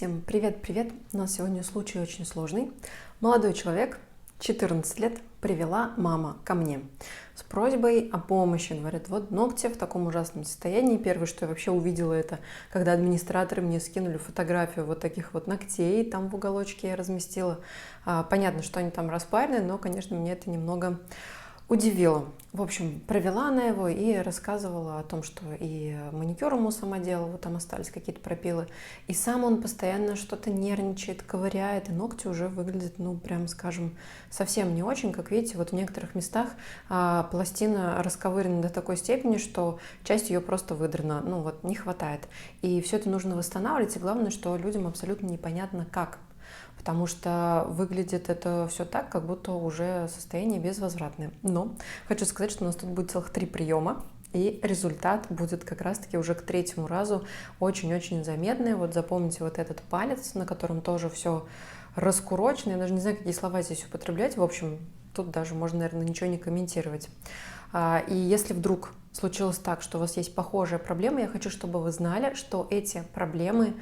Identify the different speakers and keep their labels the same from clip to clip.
Speaker 1: Всем привет-привет! У нас сегодня случай очень сложный. Молодой человек, 14 лет, привела мама ко мне с просьбой о помощи. Говорит, вот ногти в таком ужасном состоянии. Первое, что я вообще увидела, это когда администраторы мне скинули фотографию вот таких вот ногтей, там в уголочке я разместила. Понятно, что они там распарены, но, конечно, меня это немного удивило. В общем, провела она его и рассказывала о том, что и маникюр ему сама делала, вот там остались какие-то пропилы. И сам он постоянно что-то нервничает, ковыряет, и ногти уже выглядят, ну, прям, скажем, совсем не очень. Как видите, вот в некоторых местах пластина расковырена до такой степени, что часть ее просто выдрана, ну, вот не хватает. И все это нужно восстанавливать, и главное, что людям абсолютно непонятно как. Потому что выглядит это все так, как будто уже состояние безвозвратное. Но хочу сказать, что у нас тут будет целых 3 приема, и результат будет как раз-таки уже к 3-му разу очень-очень заметный. Вот запомните вот этот палец, на котором тоже все раскурочено. Я даже не знаю, какие слова здесь употреблять. В общем, тут даже можно, наверное, ничего не комментировать. И если вдруг случилось так, что у вас есть похожая проблема, я хочу, чтобы вы знали, что эти проблемы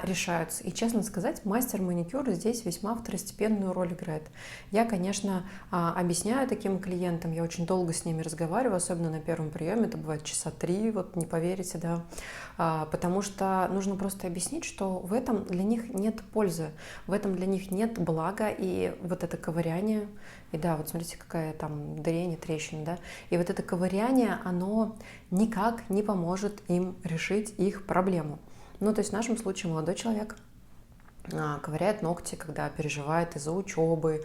Speaker 1: решаются. И, честно сказать, мастер маникюра здесь весьма второстепенную роль играет. Я, конечно, объясняю таким клиентам, я очень долго с ними разговариваю, особенно на первом приеме, это бывает часа 3, вот не поверите, да, потому что нужно просто объяснить, что в этом для них нет пользы, в этом для них нет блага, и вот это ковыряние, и да, вот смотрите, какая там дырень, трещина, да, и вот это ковыряние, оно никак не поможет им решить их проблему. Ну, то есть в нашем случае молодой человек ковыряет ногти, когда переживает из-за учебы,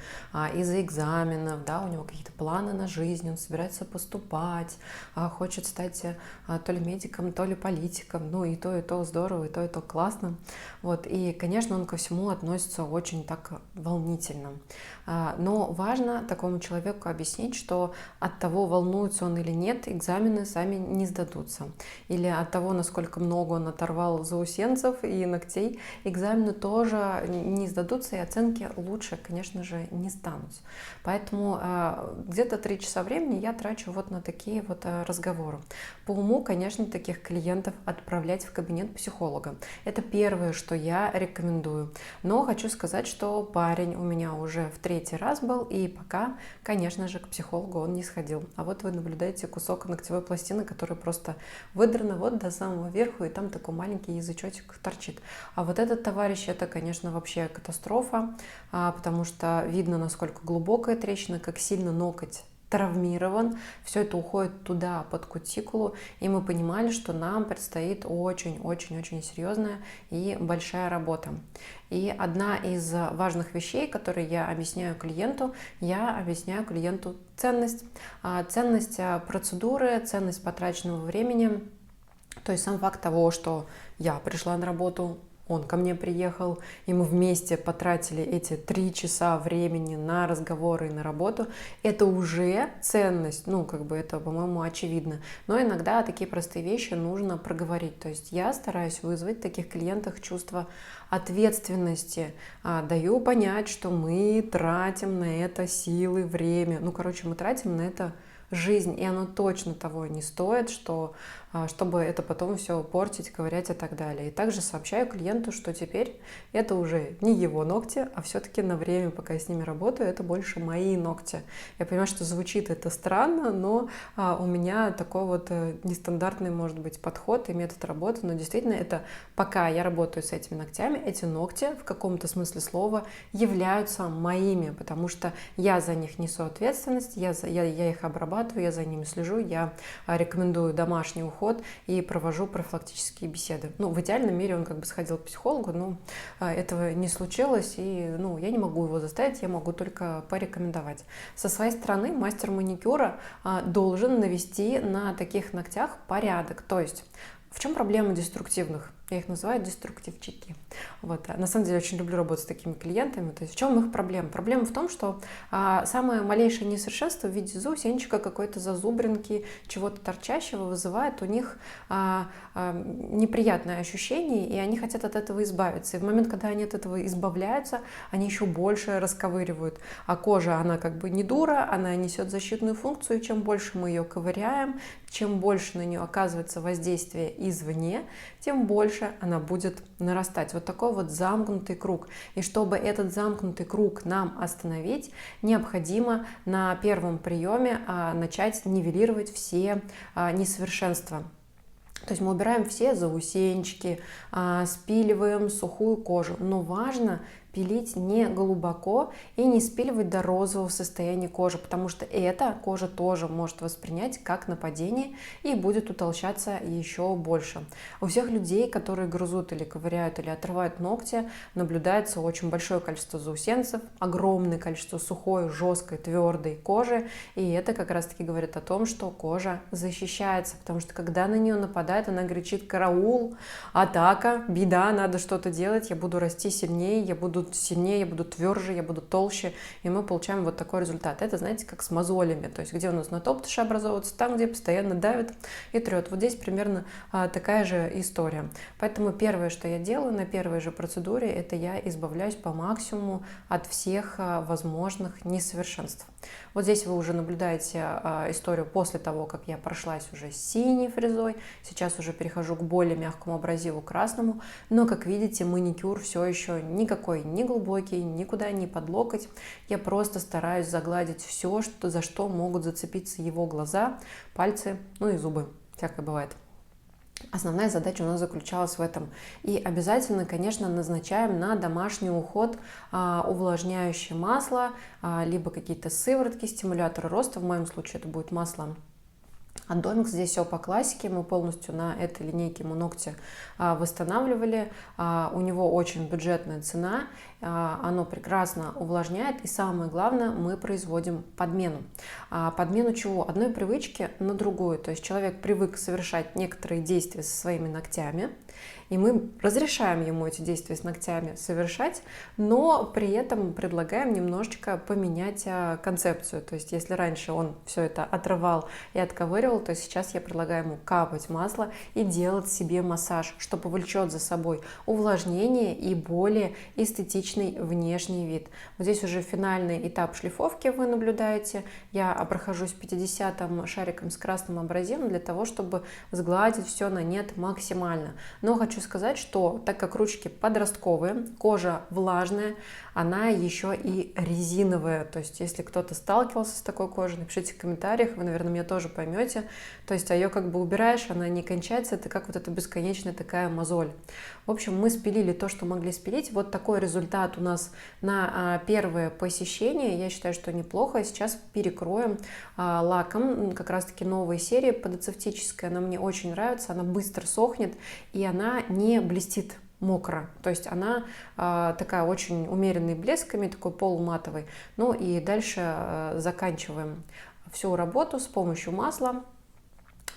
Speaker 1: из-за экзаменов, да, у него какие-то планы на жизнь, он собирается поступать, хочет стать то ли медиком, то ли политиком, ну и то здорово, и то классно. Вот, и, конечно, он ко всему относится очень так волнительно. Но важно такому человеку объяснить, что от того, волнуется он или нет, экзамены сами не сдадутся. Или от того, насколько много он оторвал заусенцев и ногтей, экзамены тоже не сдадутся, и оценки лучше, конечно же, не станут. Поэтому где-то 3 часа времени я трачу вот на такие вот разговоры. По уму, конечно, таких клиентов отправлять в кабинет психолога. Это первое, что я рекомендую. Но хочу сказать, что парень у меня уже в 3-й раз был, и пока, конечно же, к психологу он не сходил. А вот вы наблюдаете кусок ногтевой пластины, который просто выдран вот до самого верху, и там такой маленький язычочек торчит. А вот этот товарищ, это, конечно, вообще катастрофа, потому что видно, насколько глубокая трещина, как сильно ноготь травмирован, все это уходит туда, под кутикулу, и мы понимали, что нам предстоит очень-очень-очень серьезная и большая работа. И одна из важных вещей, которые я объясняю клиенту ценность. Ценность процедуры, ценность потраченного времени, то есть сам факт того, что я пришла на работу, он ко мне приехал, и мы вместе потратили эти 3 часа времени на разговоры и на работу. Это уже ценность, ну, как бы это, по-моему, очевидно. Но иногда такие простые вещи нужно проговорить. То есть я стараюсь вызвать в таких клиентах чувство ответственности. Даю понять, что мы тратим на это силы, время. Ну, короче, мы тратим на это жизнь, и оно точно того не стоит, чтобы это потом все портить, ковырять и так далее. И также сообщаю клиенту, что теперь это уже не его ногти, а все-таки на время, пока я с ними работаю, это больше мои ногти. Я понимаю, что звучит это странно, но у меня такой вот нестандартный, может быть, подход и метод работы, но действительно это пока я работаю с этими ногтями, эти ногти в каком-то смысле слова являются моими, потому что я за них несу ответственность, я их обрабатываю, я за ними слежу, я рекомендую домашний уход и провожу профилактические беседы. Ну, в идеальном мире он как бы сходил к психологу, но этого не случилось, и я не могу его заставить, я могу только порекомендовать. Со своей стороны мастер маникюра должен навести на таких ногтях порядок. То есть в чем проблема деструктивных? Я их называю деструктивчики. Вот. На самом деле очень люблю работать с такими клиентами. То есть в чем их проблема? Проблема в том, что самое малейшее несовершенство в виде заусенчика, какой-то зазубринки, чего-то торчащего вызывает у них неприятное ощущение, и они хотят от этого избавиться. И в момент, когда они от этого избавляются, они еще больше расковыривают. А кожа, она как бы не дура, она несет защитную функцию, и чем больше мы ее ковыряем, чем больше на нее оказывается воздействие извне, тем больше она будет нарастать. Вот такое вот замкнутый круг. И чтобы этот замкнутый круг нам остановить, необходимо на первом приеме начать нивелировать все несовершенства. То есть мы убираем все заусенчики, спиливаем сухую кожу. Но важно пилить не глубоко и не спиливать до розового состояния кожи, потому что эта кожа тоже может воспринять как нападение и будет утолщаться еще больше. У всех людей, которые грызут или ковыряют или отрывают ногти, наблюдается очень большое количество заусенцев, огромное количество сухой, жесткой, твердой кожи, и это как раз-таки говорит о том, что кожа защищается, потому что когда на нее нападает, она кричит: караул, атака, беда, надо что-то делать, я буду расти сильнее, я буду сильнее, я буду тверже, я буду толще, и мы получаем вот такой результат. Это, знаете, как с мозолями, то есть где у нас натоптыши образовываются, там, где постоянно давит и трет. Вот здесь примерно такая же история. Поэтому первое, что я делаю на первой же процедуре, это я избавляюсь по максимуму от всех возможных несовершенств. Вот здесь вы уже наблюдаете историю после того, как я прошлась уже синей фрезой. Сейчас уже перехожу к более мягкому абразиву красному, но, как видите, маникюр все еще никакой не глубокий, никуда не под локоть. Я просто стараюсь загладить все, за что могут зацепиться его глаза, пальцы, ну и зубы. Всякое бывает. Основная задача у нас заключалась в этом. И обязательно, конечно, назначаем на домашний уход увлажняющее масло, либо какие-то сыворотки, стимуляторы роста. В моем случае это будет масло от Домикс. Здесь все по классике, мы полностью на этой линейке мы ногти восстанавливали. У него очень бюджетная цена, оно прекрасно увлажняет, и самое главное, мы производим подмену. Подмену чего? Одной привычки на другую. То есть человек привык совершать некоторые действия со своими ногтями, и мы разрешаем ему эти действия с ногтями совершать, но при этом предлагаем немножечко поменять концепцию. То есть если раньше он все это отрывал и отковыривал, то сейчас я предлагаю ему капать масло и делать себе массаж, что повлечет за собой увлажнение и более эстетичный внешний вид. Вот здесь уже финальный этап шлифовки вы наблюдаете. Я прохожусь 50-м шариком с красным абразивом для того, чтобы сгладить все на нет максимально. Но хочу сказать, что так как ручки подростковые, кожа влажная, она еще и резиновая. То есть если кто-то сталкивался с такой кожей, напишите в комментариях, вы, наверное, меня тоже поймете. То есть ее как бы убираешь, она не кончается, это как вот эта бесконечная такая мозоль. В общем, мы спилили то, что могли спилить. Вот такой результат у нас на первое посещение. Я считаю, что неплохо. Сейчас перекроем лаком как раз-таки новой серии подоцевтической. Она мне очень нравится, она быстро сохнет и она не блестит мокро, то есть она такая очень умеренной блесками, такой полуматовый. Ну и дальше заканчиваем всю работу с помощью масла.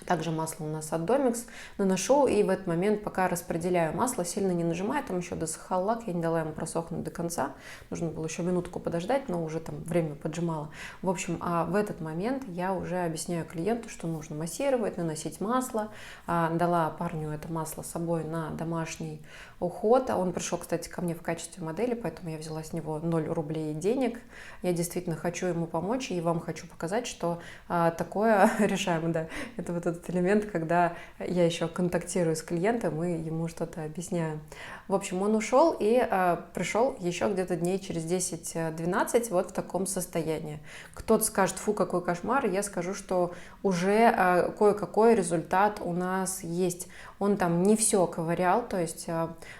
Speaker 1: Также масло у нас от Домикс. Наношу и в этот момент, пока распределяю масло, сильно не нажимаю, там еще досыхал лак, я не дала ему просохнуть до конца. Нужно было еще минутку подождать, но уже там время поджимало. В общем, в этот момент я уже объясняю клиенту, что нужно массировать, наносить масло. Дала парню это масло с собой на домашний уход. Он пришел, кстати, ко мне в качестве модели, поэтому я взяла с него 0 рублей денег. Я действительно хочу ему помочь и вам хочу показать, что такое решаемо, да. Это вот этот элемент, когда я еще контактирую с клиентом и ему что-то объясняю. В общем, он ушел и пришел еще где-то дней через 10-12 вот в таком состоянии. Кто-то скажет: фу, какой кошмар, я скажу, что уже кое-какой результат у нас есть. Он там не все ковырял, то есть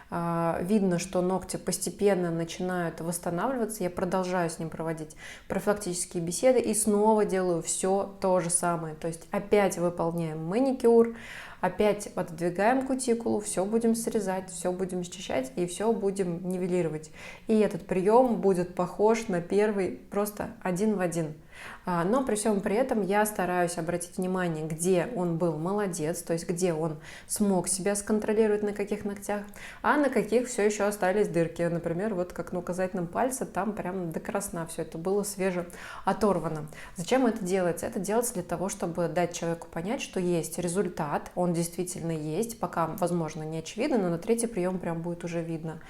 Speaker 1: видно, что ногти постепенно начинают восстанавливаться. Я продолжаю с ним проводить профилактические беседы и снова делаю все то же самое. То есть опять выполняем маникюр, опять отодвигаем кутикулу, все будем срезать, все будем счищать и все будем нивелировать. И этот прием будет похож на первый просто один в один. Но при всем при этом я стараюсь обратить внимание, где он был молодец, то есть где он смог себя сконтролировать, на каких ногтях, а на каких все еще остались дырки. Например, вот как на указательном пальце, там прям до красна все это было свеже оторвано. Зачем это делается? Это делается для того, чтобы дать человеку понять, что есть результат, он действительно есть, пока, возможно, не очевидно, но на третий прием прям будет уже видно.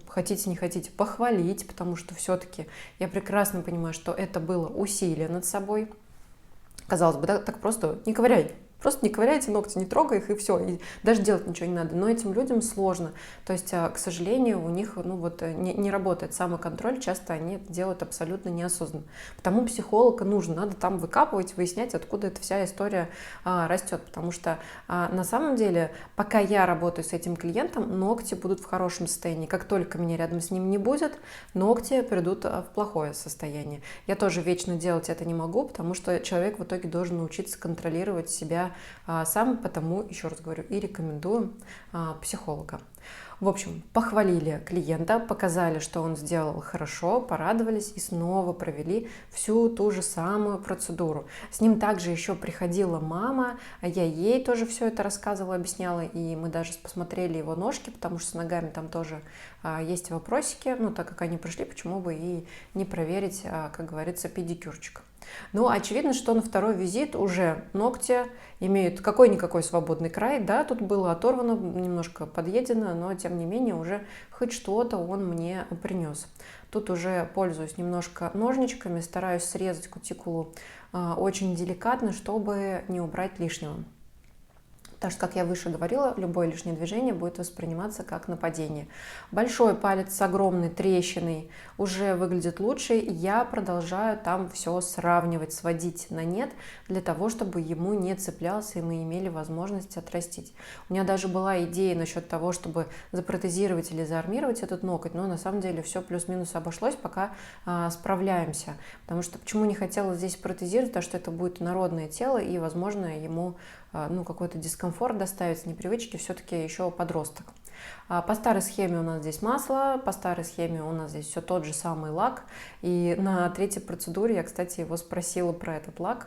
Speaker 1: Хотите, не хотите, похвалить, потому что все-таки я прекрасно понимаю, что это было усилие над собой. Казалось бы, да, так просто не ковыряй, Просто не ковыряй эти ногти, не трогай их, и все. И даже делать ничего не надо. Но этим людям сложно. То есть, к сожалению, у них не работает самоконтроль. Часто они это делают абсолютно неосознанно. Потому психолога нужно. Надо там выкапывать, выяснять, откуда эта вся история растет. Потому что на самом деле, пока я работаю с этим клиентом, ногти будут в хорошем состоянии. Как только меня рядом с ним не будет, ногти придут в плохое состояние. Я тоже вечно делать это не могу, потому что человек в итоге должен научиться контролировать себя сам, потому, еще раз говорю, и рекомендую психолога. В общем, похвалили клиента, показали, что он сделал хорошо, порадовались и снова провели всю ту же самую процедуру. С ним также еще приходила мама, я ей тоже все это рассказывала, объясняла, и мы даже посмотрели его ножки, потому что с ногами там тоже есть вопросики, так как они пришли, почему бы и не проверить, как говорится, педикюрчик. Очевидно, что на второй визит уже ногти имеют какой-никакой свободный край. Да, тут было оторвано, немножко подъедено, но тем не менее уже хоть что-то он мне принес. Тут уже пользуюсь немножко ножничками, стараюсь срезать кутикулу очень деликатно, чтобы не убрать лишнего. Потому что, как я выше говорила, любое лишнее движение будет восприниматься как нападение. Большой палец с огромной трещиной уже выглядит лучше. Я продолжаю там все сравнивать, сводить на нет, для того, чтобы ему не цеплялся, и мы имели возможность отрастить. У меня даже была идея насчет того, чтобы запротезировать или заармировать этот ноготь, но на самом деле все плюс-минус обошлось, пока справляемся. Потому что почему не хотела здесь протезировать, потому что это будет народное тело, и, возможно, ему какой-то дискомфорт доставить с непривычки, все-таки еще подросток. По старой схеме у нас здесь масло, по старой схеме у нас здесь все тот же самый лак. И на третьей процедуре я, кстати, его спросила про этот лак,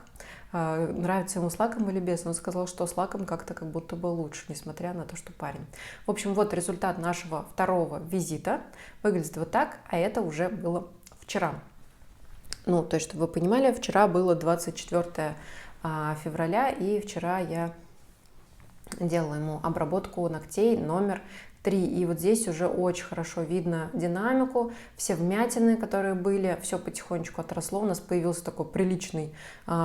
Speaker 1: нравится ему с лаком или без. Он сказал, что с лаком как-то как будто бы лучше, несмотря на то, что парень. В общем, вот результат нашего второго визита. Выглядит вот так, а это уже было вчера. То есть, чтобы вы понимали, вчера было 24 февраля, и вчера я делала ему обработку ногтей номер 3. И вот здесь уже очень хорошо видно динамику, все вмятины, которые были, все потихонечку отросло, у нас появился такой приличный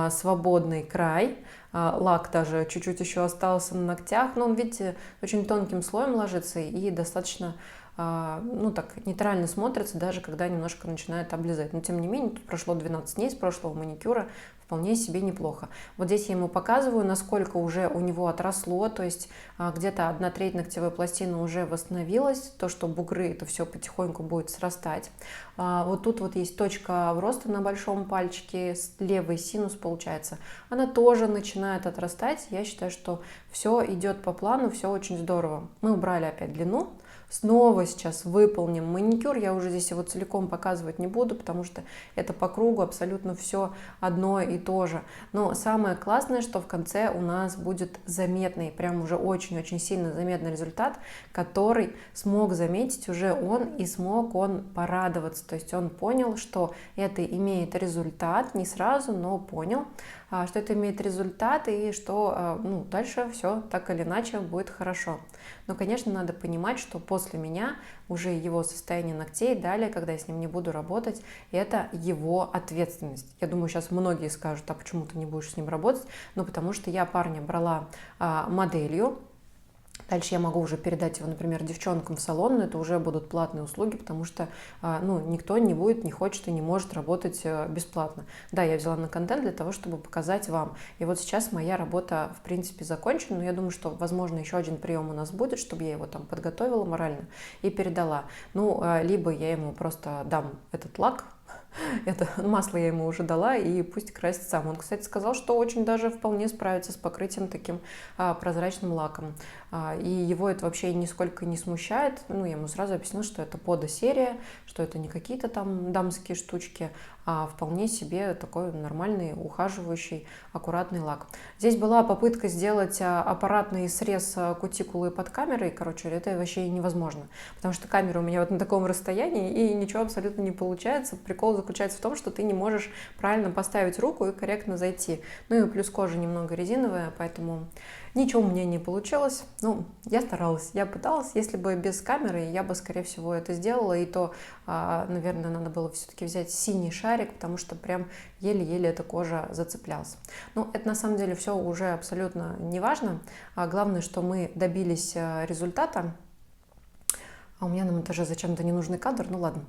Speaker 1: свободный край, лак даже чуть-чуть еще остался на ногтях, но он, видите, очень тонким слоем ложится и достаточно так нейтрально смотрится, даже когда немножко начинает облезать. Но тем не менее, тут прошло 12 дней с прошлого маникюра, вполне себе неплохо. Вот здесь я ему показываю, насколько уже у него отросло, то есть где-то 1/3 ногтевой пластины уже восстановилась, то, что бугры, это все потихоньку будет срастать. Вот тут вот есть точка роста на большом пальчике, левый синус получается, она тоже начинает отрастать. Я считаю, что все идет по плану, все очень здорово. Мы убрали опять длину. Снова сейчас выполним маникюр. Я уже здесь его целиком показывать не буду, потому что это по кругу абсолютно все одно и то же. Но самое классное, что в конце у нас будет заметный, прям уже очень-очень сильно заметный результат, который смог заметить уже он, и смог он порадоваться. То есть он понял, что это имеет результат, не сразу, но понял, что это имеет результат, и что дальше все так или иначе будет хорошо. Но, конечно, надо понимать, что после меня уже его состояние ногтей далее, когда я с ним не буду работать, это его ответственность. Я думаю, сейчас многие скажут, а почему ты не будешь с ним работать? Потому что я парня брала моделью. Дальше я могу уже передать его, например, девчонкам в салон, но это уже будут платные услуги, потому что никто не будет, не хочет и не может работать бесплатно. Да, я взяла на контент для того, чтобы показать вам. И вот сейчас моя работа, в принципе, закончена, но я думаю, что, возможно, еще один прием у нас будет, чтобы я его там подготовила морально и передала. Либо я ему просто дам этот лак, это масло я ему уже дала, и пусть красит сам. Он, кстати, сказал, что очень даже вполне справится с покрытием таким прозрачным лаком. И его это вообще нисколько не смущает. Я ему сразу объяснила, что это подо-серия, что это не какие-то там дамские штучки, а вполне себе такой нормальный, ухаживающий, аккуратный лак. Здесь была попытка сделать аппаратный срез кутикулы под камерой. Короче, это вообще невозможно, потому что камера у меня вот на таком расстоянии, и ничего абсолютно не получается. Прикол заключается в том, что ты не можешь правильно поставить руку и корректно зайти. И плюс кожа немного резиновая, поэтому ничего у меня не получилось. Ну, я старалась, я пыталась. Если бы без камеры, я бы, скорее всего, это сделала. И то, наверное, надо было все-таки взять синий шарик, потому что прям еле-еле эта кожа зацеплялась. Ну, это на самом деле все уже абсолютно не важно. Главное, что мы добились результата. А у меня на монтаже зачем-то ненужный кадр, ну ладно.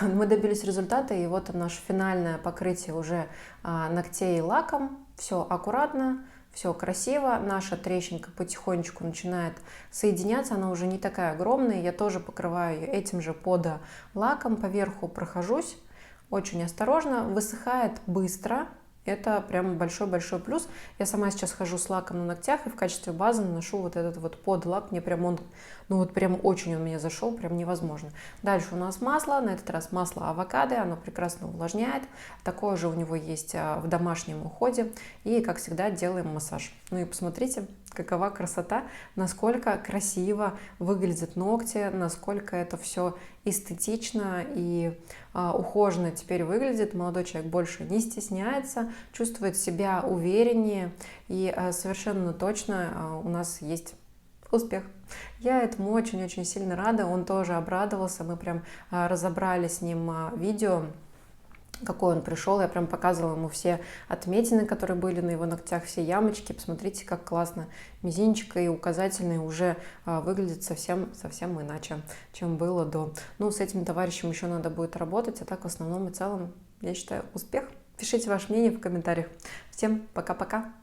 Speaker 1: Мы добились результата, и вот наше финальное покрытие уже ногтей лаком. Все аккуратно, все красиво. Наша трещинка потихонечку начинает соединяться, она уже не такая огромная. Я тоже покрываю ее этим же под лаком, поверху прохожусь. Очень осторожно, высыхает быстро. Это прям большой-большой плюс. Я сама сейчас хожу с лаком на ногтях и в качестве базы наношу вот этот вот подлак. Мне прям он, ну вот прям очень он меня зашел, прям невозможно. Дальше у нас масло, на этот раз масло авокадо, оно прекрасно увлажняет. Такое же у него есть в домашнем уходе. И, как всегда, делаем массаж. Ну и посмотрите, какова красота, насколько красиво выглядят ногти, насколько это все эстетично и ухоженно теперь выглядит. Молодой человек больше не стесняется, чувствует себя увереннее, и совершенно точно у нас есть успех. Я этому очень-очень сильно рада, он тоже обрадовался, мы прям разобрали с ним видео, какой он пришел, я прям показывала ему все отметины, которые были на его ногтях, все ямочки. Посмотрите, как классно мизинчик и указательный уже выглядит совсем иначе, чем было до. Ну, с этим товарищем еще надо будет работать, а так в основном и целом, я считаю, успех. Пишите ваше мнение в комментариях. Всем пока-пока!